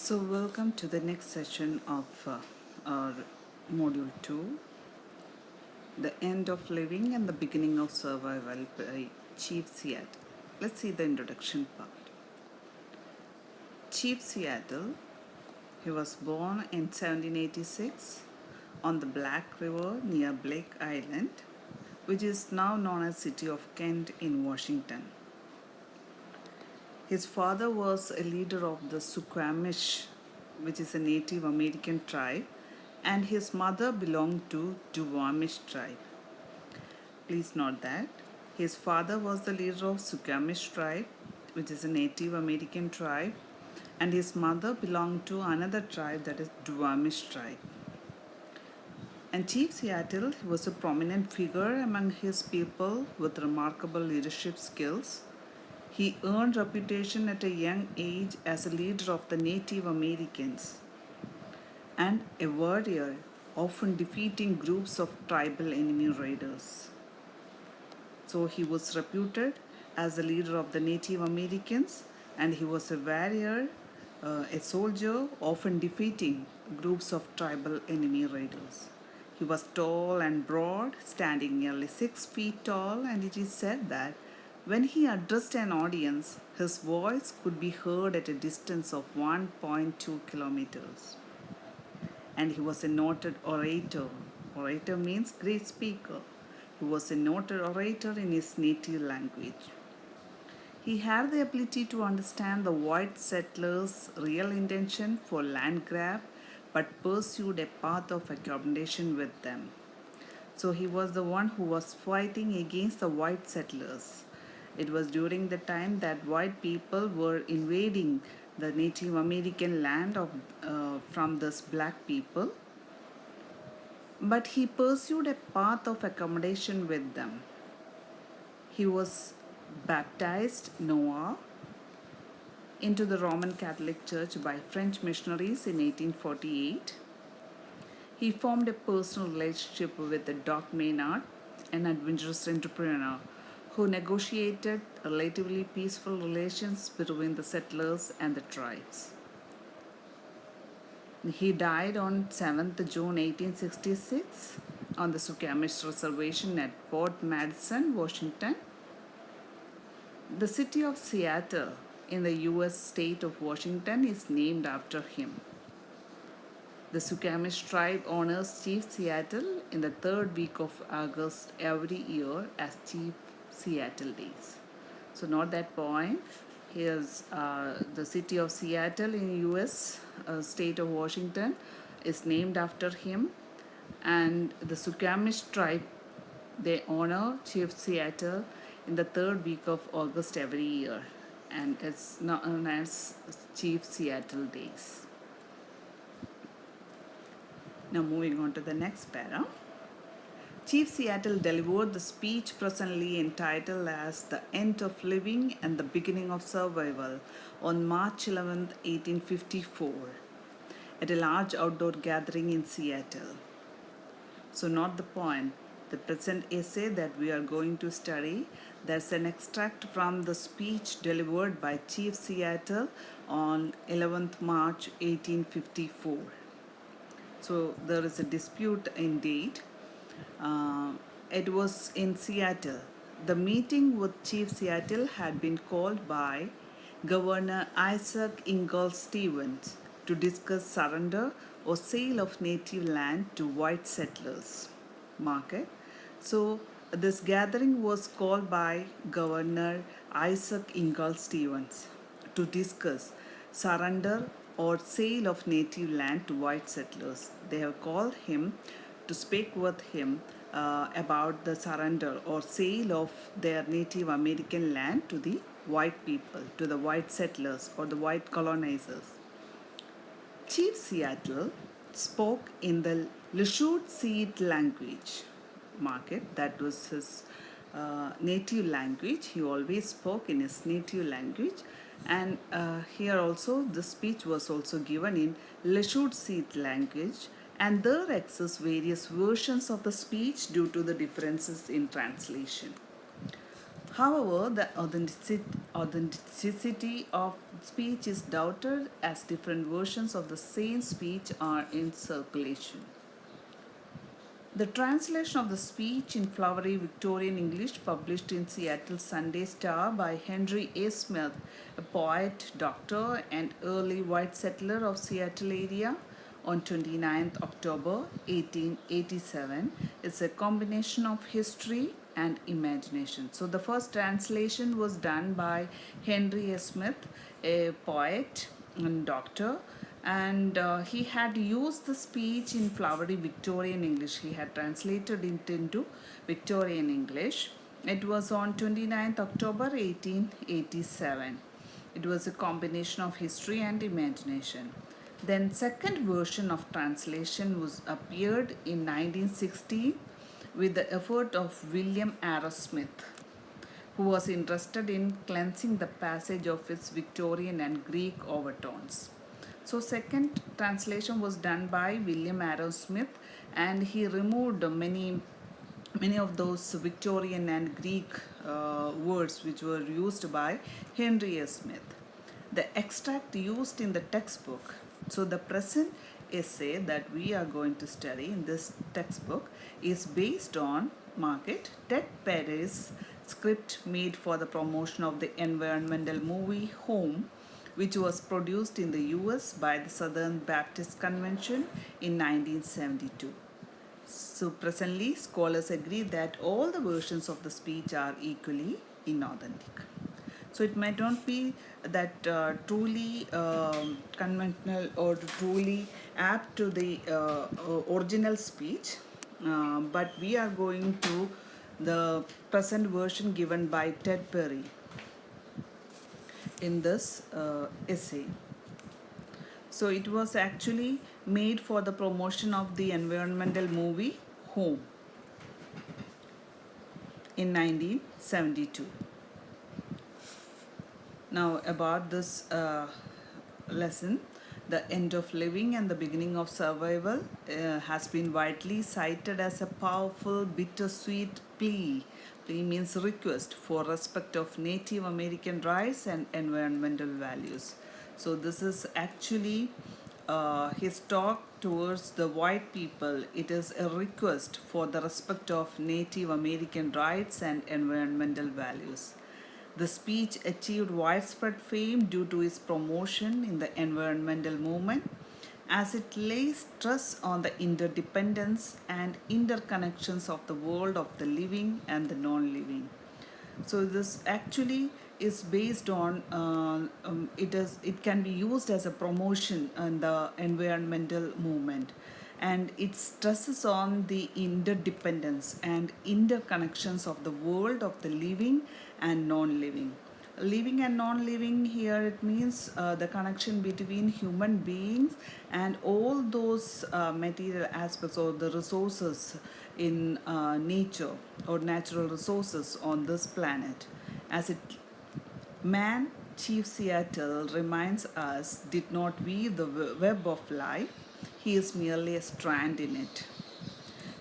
So, welcome to the next session of our Module 2, The End of Living and the Beginning of Survival by Chief Seattle. Let's see the introduction part. Chief Seattle, he was born in 1786 on the Black River near Blake Island, which is now known as City of Kent in Washington. His father was a leader of the Suquamish, which is a Native American tribe, and his mother belonged to Duwamish tribe. Please note that his father was the leader of Suquamish tribe, which is a Native American tribe, and his mother belonged to another tribe, that is Duwamish tribe. And Chief Seattle was a prominent figure among his people with remarkable leadership skills. He earned reputation at a young age as a leader of the Native Americans and a warrior, often defeating groups of tribal enemy raiders. So he was reputed as the leader of the Native Americans, and he was a warrior, a soldier, often defeating groups of tribal enemy raiders. He was tall and broad, standing nearly 6 feet tall, and it is said that when he addressed an audience, his voice could be heard at a distance of 1.2 kilometers. And he was a noted orator. Orator means great speaker. He was a noted orator in his native language. He had the ability to understand the white settlers' real intention for land grab, but pursued a path of accommodation with them. So he was the one who was fighting against the white settlers. It was during the time that white people were invading the Native American land from this black people. But he pursued a path of accommodation with them. He was baptized Noah into the Roman Catholic Church by French missionaries in 1848. He formed a personal relationship with Doc Maynard, an adventurous entrepreneur who negotiated relatively peaceful relations between the settlers and the tribes. He died on 7th June 1866 on the Suquamish Reservation at Port Madison, Washington. The city of Seattle in the U.S. state of Washington is named after him. The Suquamish tribe honors Chief Seattle in the third week of August every year as Chief Seattle Days. So note that point. Here's the city of Seattle in U.S. State of Washington is named after him, and the Suquamish tribe, they honor Chief Seattle in the third week of August every year, and it's known as Chief Seattle Days. Now moving on to the next para. Chief Seattle delivered the speech presently entitled as The End of Living and the Beginning of Survival on March 11, 1854, at a large outdoor gathering in Seattle. So note the point. The present essay that we are going to study, that's an extract from the speech delivered by Chief Seattle on 11th March 1854. So there is a dispute in date. It was in Seattle. The meeting with Chief Seattle had been called by Governor Isaac Ingalls Stevens to discuss surrender or sale of native land to white settlers. Market. So this gathering was called by Governor Isaac Ingalls Stevens to discuss surrender or sale of native land to white settlers. They have called him to speak with him about the surrender or sale of their Native American land to the white people, to the white settlers or the white colonizers. Chief Seattle spoke in the Lushootseed language. Market, that was his native language. He always spoke in his native language, and here also the speech was also given in Lushootseed language, and there exist various versions of the speech due to the differences in translation. However, the authenticity of speech is doubted as different versions of the same speech are in circulation. The translation of the speech in flowery Victorian English published in Seattle Sunday Star by Henry A. Smith, a poet, doctor, and early white settler of Seattle area on 29th October 1887 is a combination of history and imagination. So the first translation was done by Henry A. Smith, a poet and doctor, and he had used the speech in flowery Victorian English. He had translated it into Victorian English. It was on 29th October 1887. It was a combination of history and imagination. Then second version of translation was appeared in 1916 with the effort of William Arrowsmith, who was interested in cleansing the passage of its Victorian and Greek overtones. So second translation was done by William Arrowsmith, and he removed many of those Victorian and Greek words which were used by Henry A. Smith. The extract used in the textbook. So the present essay that we are going to study in this textbook is based on Market Ted Perry's script made for the promotion of the environmental movie Home, which was produced in the US by the Southern Baptist Convention in 1972. So presently, scholars agree that all the versions of the speech are equally inauthentic. So it might not be that truly conventional or truly apt to the original speech, but we are going to the present version given by Ted Perry in this essay. So it was actually made for the promotion of the environmental movie Home in 1972. Now about this lesson, the end of living and the beginning of survival has been widely cited as a powerful bittersweet plea. Plea means request for respect of Native American rights and environmental values. So this is actually his talk towards the white people. It is a request for the respect of Native American rights and environmental values. The speech achieved widespread fame due to its promotion in the environmental movement, as it lays stress on the interdependence and interconnections of the world of the living and the non-living. So this actually is based on it can be used as a promotion in the environmental movement, and it stresses on the interdependence and interconnections of the world of the living and non-living. Living and non-living, here it means the connection between human beings and all those material aspects or the resources in nature or natural resources on this planet. As it man, Chief Seattle reminds us, did not weave the web of life, he is merely a strand in it.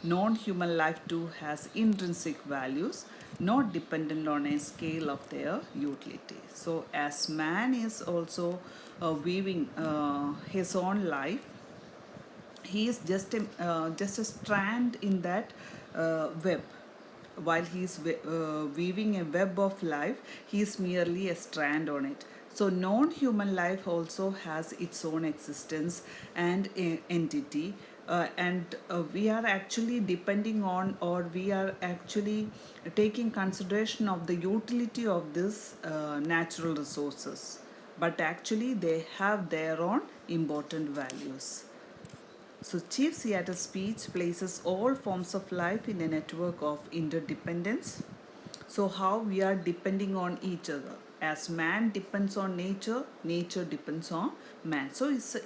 Non-human life too has intrinsic values, not dependent on a scale of their utility. So as man is also weaving his own life, he is just a strand in that web. While he is weaving a web of life, he is merely a strand on it. So non-human life also has its own existence and entity, and we are actually depending on, or we are actually taking consideration of the utility of this natural resources, but actually they have their own important values. So Chief Seattle's speech places all forms of life in a network of interdependence. So how we are depending on each other. As man depends on nature, nature depends on man. So it's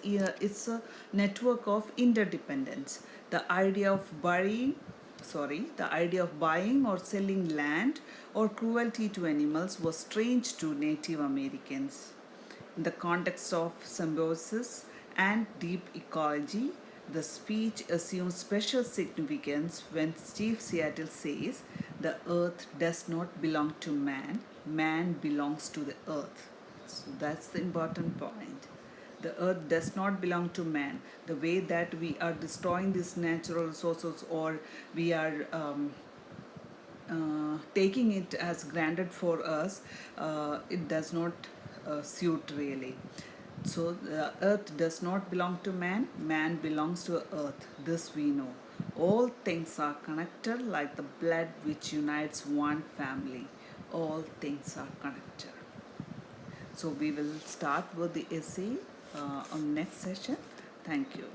a network of interdependence. The idea of buying or selling land or cruelty to animals was strange to Native Americans. In the context of symbiosis and deep ecology, the speech assumes special significance when Chief Seattle says the earth does not belong to man, man belongs to the earth. So that's the important point. The earth does not belong to man. The way that we are destroying these natural resources, or we are taking it as granted for us, it does not suit really. So the earth does not belong to man, man belongs to earth. This we know. All things are connected like the blood which unites one family. All things are connected. So we will start with the essay on next session. Thank you.